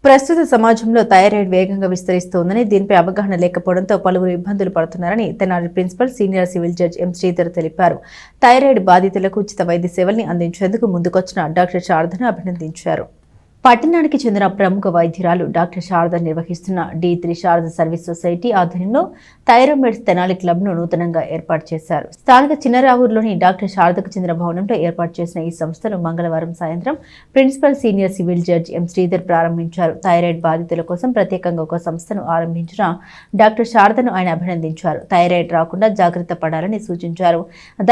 ప్రస్తుత సమాజంలో థైరాయిడ్ వేగంగా విస్తరిస్తోందని, దీనిపై అవగాహన లేకపోవడంతో పలువురు ఇబ్బందులు పడుతున్నారని Tenali principal senior civil judge M Sridhar తెలిపారు. థైరాయిడ్ బాధితులకు ఉచిత వైద్య సేవల్ని అందించేందుకు ముందుకొచ్చిన డాక్టర్ శారదను అభినందించారు. పట్టణానికి చెందిన ప్రముఖ వైద్యురాలు డాక్టర్ శారద నిర్వహిస్తున్న D3 శారద సర్వీస్ సొసైటీ ఆధ్వర్యంలో థైరోమెడ్స్ తెనాలి క్లబ్ను నూతనంగా ఏర్పాటు చేశారు. స్థానిక చిన్నరావూరులోని డాక్టర్ శారదకు చెందిన భవనంలో ఏర్పాటు చేసిన ఈ సంస్థను మంగళవారం సాయంత్రం principal senior civil judge M Sridhar ప్రారంభించారు. థైరాయిడ్ బాధితుల కోసం ప్రత్యేకంగా ఒక సంస్థను ఆరంభించిన డాక్టర్ శారదను ఆయన అభినందించారు. థైరాయిడ్ రాకుండా జాగ్రత్త పడాలని సూచించారు.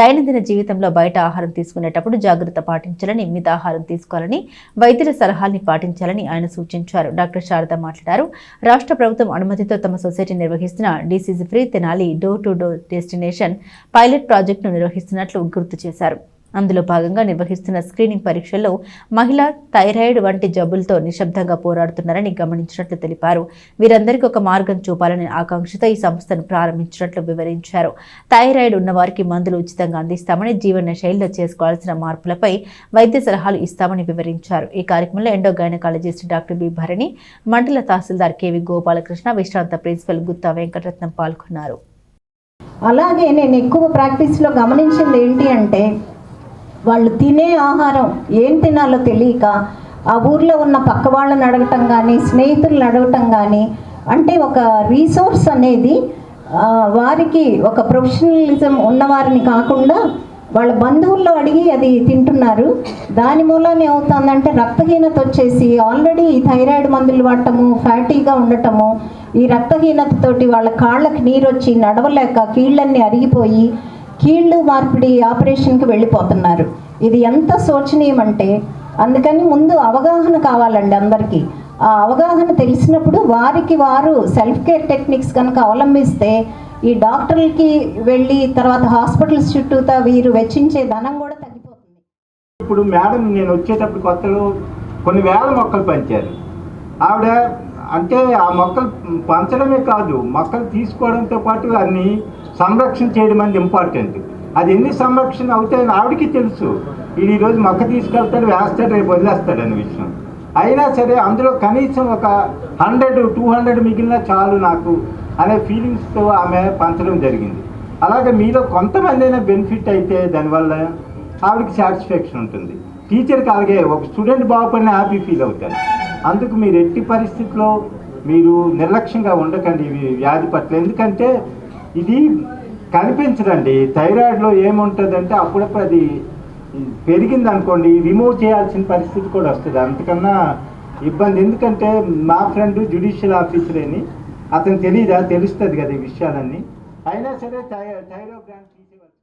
దైనందిన జీవితంలో బయట ఆహారం తీసుకునేటప్పుడు జాగ్రత్త పాటించాలని, మితాహారం తీసుకోవాలని, వైద్యుల సలహాల్ని పాటించాలని ఆయన సూచించారు. డాక్టర్ శారద మాట్లాడారు. రాష్ట్ర ప్రభుత్వం అనుమతితో తమ సొసైటీ నిర్వహిస్తున్న disease free Tenali door to door destination pilot ప్రాజెక్టును నిర్వహిస్తున్నట్లు గుర్తు చేశారు. అందులో భాగంగా నిర్వహిస్తున్న స్క్రీనింగ్ పరీక్షల్లో మహిళ థైరాయిడ్ వంటి జబ్బులతో నిశ్శబ్దంగా పోరాడుతున్నారని గమనించినట్లు తెలిపారు. వీరందరికీ ఒక మార్గం చూపాలనే ఆకాంక్షతో ఈ సంస్థను ప్రారంభించినట్లు వివరించారు. థైరాయిడ్ ఉన్నవారికి మందులు ఉచితంగా అందిస్తామని, జీవన శైలిలో చేసుకోవాల్సిన మార్పులపై వైద్య సలహాలు ఇస్తామని వివరించారు. ఈ కార్యక్రమంలో endo gynaecologist doctor B Bharani, మండల తహసీల్దార్ కెవి గోపాలకృష్ణ, విశ్రాంత ప్రిన్సిపల్ గుత్తా వెంకటరత్నం పాల్గొన్నారు. అలాగే నేను ఎక్కువ ప్రాక్టీస్లో గమనించింది ఏంటి అంటే, వాళ్ళు తినే ఆహారం ఏం తినాలో తెలియక ఆ ఊర్లో ఉన్న పక్క వాళ్ళని అడగటం కానీ, స్నేహితులను అడగటం కానీ, అంటే ఒక రీసోర్స్ అనేది వారికి ఒక ప్రొఫెషనలిజం ఉన్నవారిని కాకుండా వాళ్ళ బంధువుల్లో అడిగి అది తింటున్నారు. దాని మూలాన్ని ఏమవుతుందంటే రక్తహీనత వచ్చేసి ఆల్రెడీ ఈ థైరాయిడ్ మందులు వాడటము, ఫ్యాటీగా ఉండటము, ఈ రక్తహీనతతోటి వాళ్ళ కాళ్ళకి నీరు వచ్చి నడవలేక కీళ్ళన్నీ అరిగిపోయి కీళ్ళు మార్పిడి ఆపరేషన్కి వెళ్ళిపోతున్నారు. ఇది ఎంత శోచనీయం అంటే, అందుకని ముందు అవగాహన కావాలండి అందరికీ. ఆ అవగాహన తెలిసినప్పుడు వారికి వారు సెల్ఫ్ కేర్ టెక్నిక్స్ కనుక అవలంబిస్తే ఈ డాక్టర్లకి వెళ్ళి తర్వాత హాస్పిటల్స్ చుట్టూతా వీరు వెచ్చించే ధనం కూడా తగ్గిపోతుంది. ఇప్పుడు మేడం నేను వచ్చేటప్పుడు కొత్తలో కొన్ని వేల మొక్కలు పంచారు ఆవిడ. అంటే ఆ మొక్కలు పంచడమే కాదు, మొక్కలు తీసుకోవడంతో పాటు అన్ని సంరక్షణ చేయడం అనేది ఇంపార్టెంట్. అది ఎన్ని సంరక్షణ అవుతాయని ఆవిడకి తెలుసు. ఈరోజు మొక్క తీసుకెళ్తాడు, వేస్తాడు, రేపు వదిలేస్తాడు అనే విషయం. అయినా సరే అందులో కనీసం ఒక 100-200 మిగిలిన చాలు నాకు అనే ఫీలింగ్స్తో ఆమె పంచడం జరిగింది. అలాగే మీలో కొంతమంది అయినా బెనిఫిట్ అయితే దానివల్ల ఆవిడకి సాటిస్ఫాక్షన్ ఉంటుంది. టీచర్కి అలాగే ఒక స్టూడెంట్ బాగుపడిన హ్యాపీ ఫీల్ అవుతారు. అందుకు మీరు ఎట్టి పరిస్థితుల్లో మీరు నిర్లక్ష్యంగా ఉండకండి ఈ వ్యాధి పట్ల. ఎందుకంటే ఇది కనిపించదండి. థైరాయిడ్లో ఏముంటుందంటే అప్పుడప్పుడు అది పెరిగింది అనుకోండి, రిమూవ్ చేయాల్సిన పరిస్థితి కూడా వస్తుంది. అంతకన్నా ఇబ్బంది. ఎందుకంటే మా ఫ్రెండ్ జ్యుడిషియల్ ఆఫీసర్ అని, అతను తెలుస్తుంది కదా ఈ విషయాలన్నీ. అయినా సరే థైరాయిడ్ గ్రాంట్ తీసేవాళ్ళు.